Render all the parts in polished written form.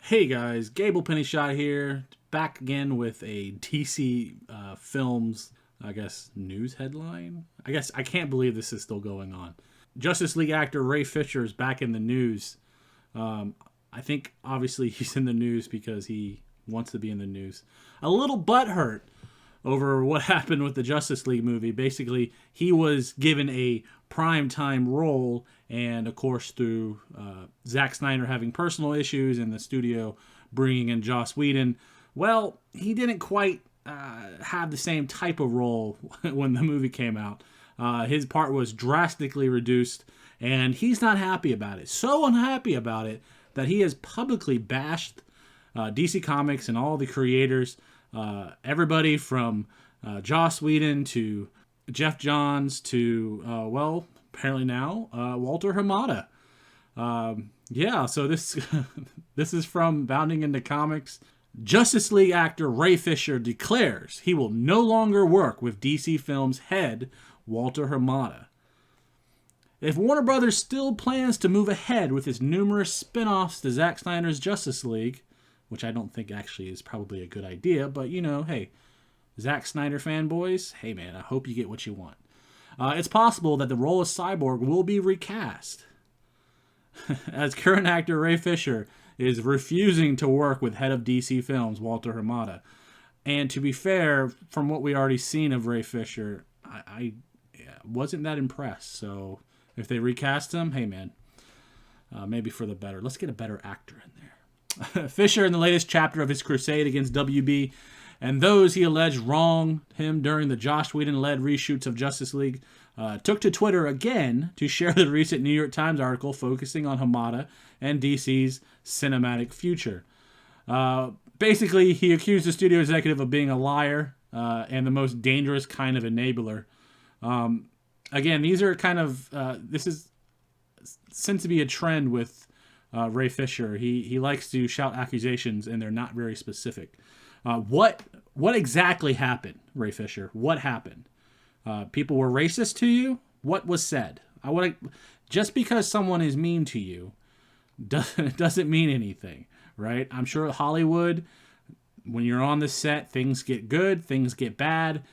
Hey guys, Gable Pennyshot here, back again with a DC Films, news headline. I can't believe this is still going on. Justice League actor Ray Fisher is back in the news. I think obviously he's in the news because he wants to be in the news. A little butthurt over what happened with the Justice League movie. Basically, he was given a primetime role, and of course, through Zack Snyder having personal issues and the studio bringing in Joss Whedon, well, he didn't quite have the same type of role when the movie came out. His part was drastically reduced, and he's not happy about it. So unhappy about it that he has publicly bashed DC Comics and all the creators, everybody from Joss Whedon to Jeff Johns to, apparently now, Walter Hamada. So this this is from Bounding into Comics. Justice League actor Ray Fisher declares he will no longer work with DC Films head Walter Hamada. If Warner Brothers still plans to move ahead with its numerous spin-offs to Zack Snyder's Justice League, which I don't think actually is probably a good idea, but hey, Zack Snyder fanboys, hey man, I hope you get what you want. It's possible that the role of Cyborg will be recast, as current actor Ray Fisher is refusing to work with head of DC Films, Walter Hamada. And to be fair, from what we already seen of Ray Fisher, I wasn't that impressed. So if they recast him, hey man, maybe for the better. Let's get a better actor in there. Fisher, in the latest chapter of his crusade against WB and those he alleged wronged him during the Joss Whedon-led reshoots of Justice League, took to Twitter again to share the recent New York Times article focusing on Hamada and DC's cinematic future. Basically, he accused the studio executive of being a liar and the most dangerous kind of enabler. Again, these are kind of this is seems to be a trend with Ray Fisher. He likes to shout accusations, and they're not very specific. What exactly happened, Ray Fisher? What happened? People were racist to you? What was said? Just because someone is mean to you doesn't mean anything, right? I'm sure Hollywood, when you're on the set, things get good, things get bad,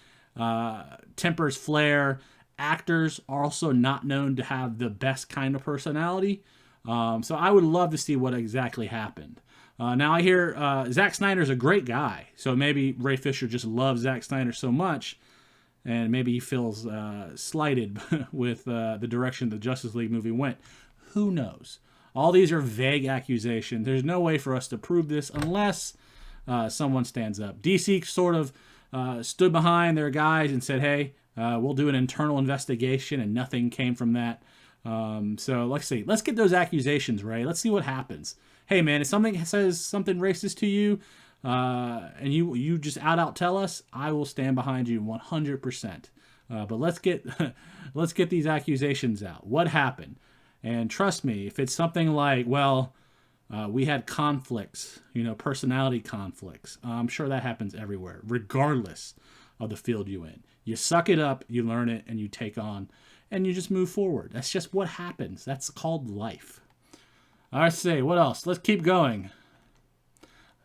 tempers flare. Actors are also not known to have the best kind of personality. So I would love to see what exactly happened. Now I hear Zack Snyder's a great guy, so maybe Ray Fisher just loves Zack Snyder so much, and maybe he feels slighted with the direction the Justice League movie went. Who knows? All these are vague accusations. There's no way for us to prove this unless someone stands up. DC sort of stood behind their guys and said, hey, we'll do an internal investigation, and nothing came from that. So let's see. Let's get those accusations, Ray. Let's see what happens. Hey, man, if something says something racist to you, and you just out tell us, I will stand behind you 100%. But let's get these accusations out. What happened? And trust me, if it's something like, we had conflicts, personality conflicts. I'm sure that happens everywhere, regardless of the field you in. You suck it up, you learn it, and you take on, and you just move forward. That's just what happens. That's called life. I say, what else? Let's keep going.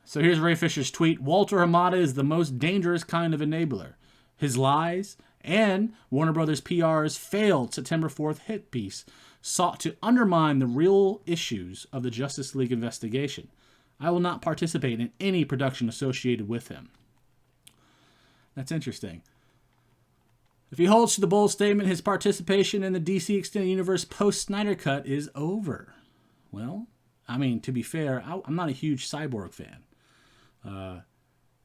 So here's Ray Fisher's tweet. Walter Hamada is the most dangerous kind of enabler. His lies and Warner Brothers PR's failed September 4th hit piece sought to undermine the real issues of the Justice League investigation. I will not participate in any production associated with him. That's interesting. If he holds to the bold statement, his participation in the DC Extended Universe post-Snyder Cut is over. Well, to be fair, I'm not a huge Cyborg fan. I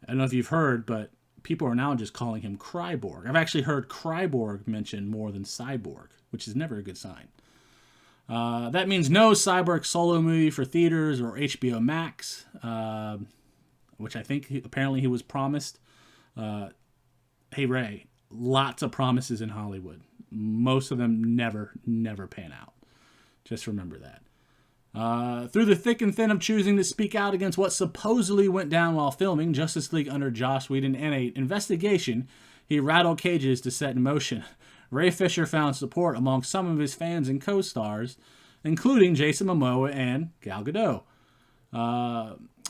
don't know if you've heard, but people are now just calling him Cryborg. I've actually heard Cryborg mentioned more than Cyborg, which is never a good sign. That means no Cyborg solo movie for theaters or HBO Max, which I think apparently he was promised. Hey, Ray, lots of promises in Hollywood. Most of them never pan out. Just remember that. Through the thick and thin of choosing to speak out against what supposedly went down while filming Justice League under Joss Whedon and an investigation he rattled cages to set in motion, Ray Fisher found support among some of his fans and co-stars, including Jason Momoa and Gal Gadot.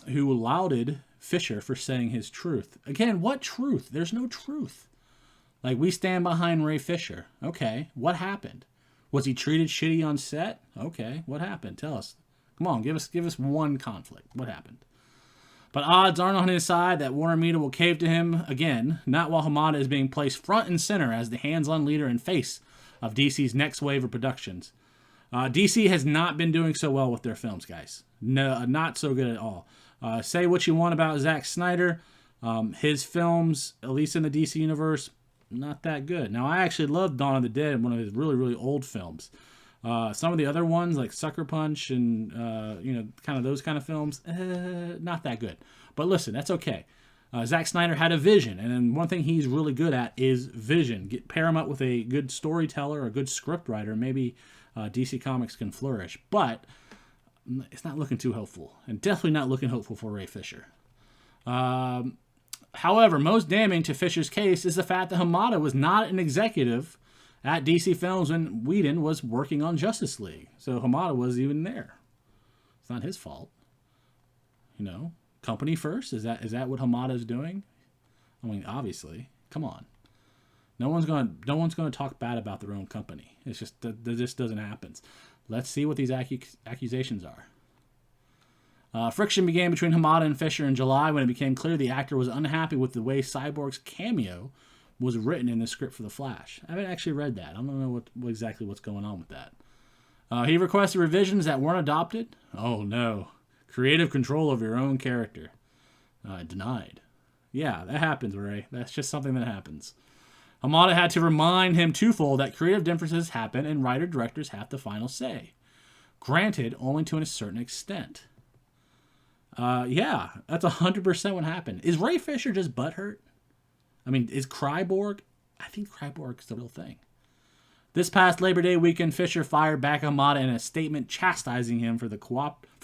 who lauded Fisher for saying his truth. Again, what truth? There's no truth. Like, we stand behind Ray Fisher. Okay, what happened? Was he treated shitty on set? Okay, what happened? Tell us. Come on, give us one conflict. What happened? But odds aren't on his side that Warner Media will cave to him again, not while Hamada is being placed front and center as the hands-on leader and face of DC's next wave of productions. DC has not been doing so well with their films, guys. No, not so good at all. Say what you want about Zack Snyder. His films, at least in the DC universe, not that good. Now, I actually love Dawn of the Dead, one of his really, really old films. Some of the other ones, like Sucker Punch and, kind of those kind of films, not that good. But listen, that's okay. Zack Snyder had a vision, and one thing he's really good at is vision. Pair him up with a good storyteller, a good scriptwriter, maybe DC Comics can flourish. But it's not looking too hopeful, and definitely not looking hopeful for Ray Fisher. However, most damning to Fisher's case is the fact that Hamada was not an executive at DC Films when Whedon was working on Justice League. So Hamada was even there. It's not his fault. Company first? Is that what Hamada is doing? I mean, obviously. Come on. No one's gonna talk bad about their own company. It's just that just doesn't happen. Let's see what these accusations are. Friction began between Hamada and Fisher in July when it became clear the actor was unhappy with the way Cyborg's cameo was written in the script for The Flash. I haven't actually read that. I don't know exactly what's going on with that. He requested revisions that weren't adopted. Oh no. Creative control of your own character. Denied. Yeah, that happens, Ray. That's just something that happens. Hamada had to remind him twofold that creative differences happen and writer-directors have the final say. Granted, only to a certain extent. Yeah, that's 100% what happened. Is Ray Fisher just butthurt? I mean, is Cyborg? I think Cyborg is the real thing. This past Labor Day weekend, Fisher fired back Hamada in a statement chastising him for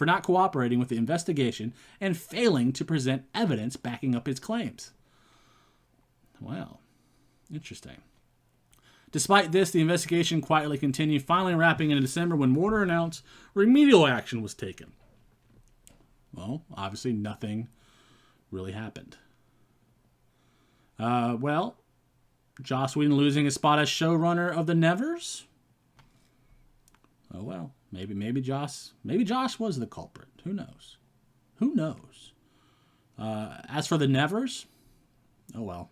not cooperating with the investigation and failing to present evidence backing up his claims. Wow, interesting. Despite this, the investigation quietly continued, finally wrapping in December when Warner announced remedial action was taken. Well, obviously nothing really happened. Joss Whedon losing his spot as showrunner of The Nevers? Oh well, maybe Joss was the culprit. Who knows? Who knows? As for The Nevers, oh well.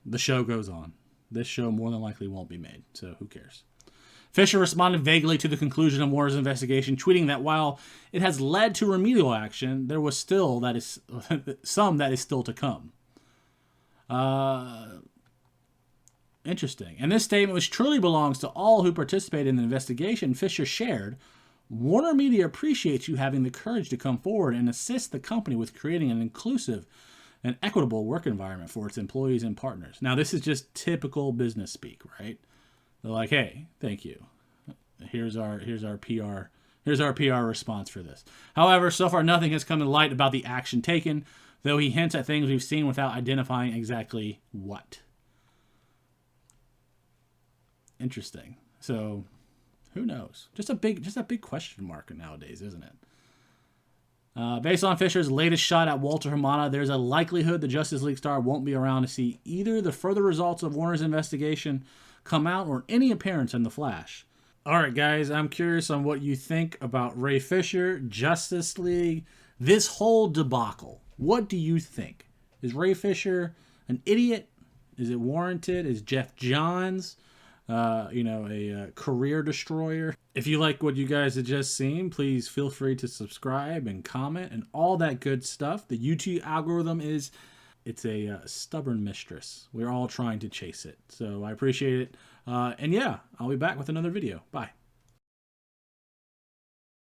The show goes on. This show more than likely won't be made, so who cares? Fisher responded vaguely to the conclusion of Warner's investigation, tweeting that while it has led to remedial action, there was still some that is still to come. Interesting. And this statement, which truly belongs to all who participated in the investigation, Fisher shared, Warner Media appreciates you having the courage to come forward and assist the company with creating an inclusive and equitable work environment for its employees and partners. Now, this is just typical business speak, right? They're like, hey, thank you. Here's our PR response for this. However, so far nothing has come to light about the action taken, though he hints at things we've seen without identifying exactly what. Interesting. So, who knows? Just a big question mark nowadays, isn't it? Based on Fisher's latest shot at Walter Hamada, there's a likelihood the Justice League star won't be around to see either the further results of Warner's investigation come out or any appearance in The Flash. All right, guys, I'm curious on what you think about Ray Fisher, Justice League, this whole debacle. What do you think? Is Ray Fisher an idiot? Is it warranted? Is Jeff Johns a career destroyer? If you like what you guys have just seen, please feel free to subscribe and comment and all that good stuff. The YouTube algorithm it's a stubborn mistress. We're all trying to chase it. So I appreciate it. And yeah, I'll be back with another video. Bye.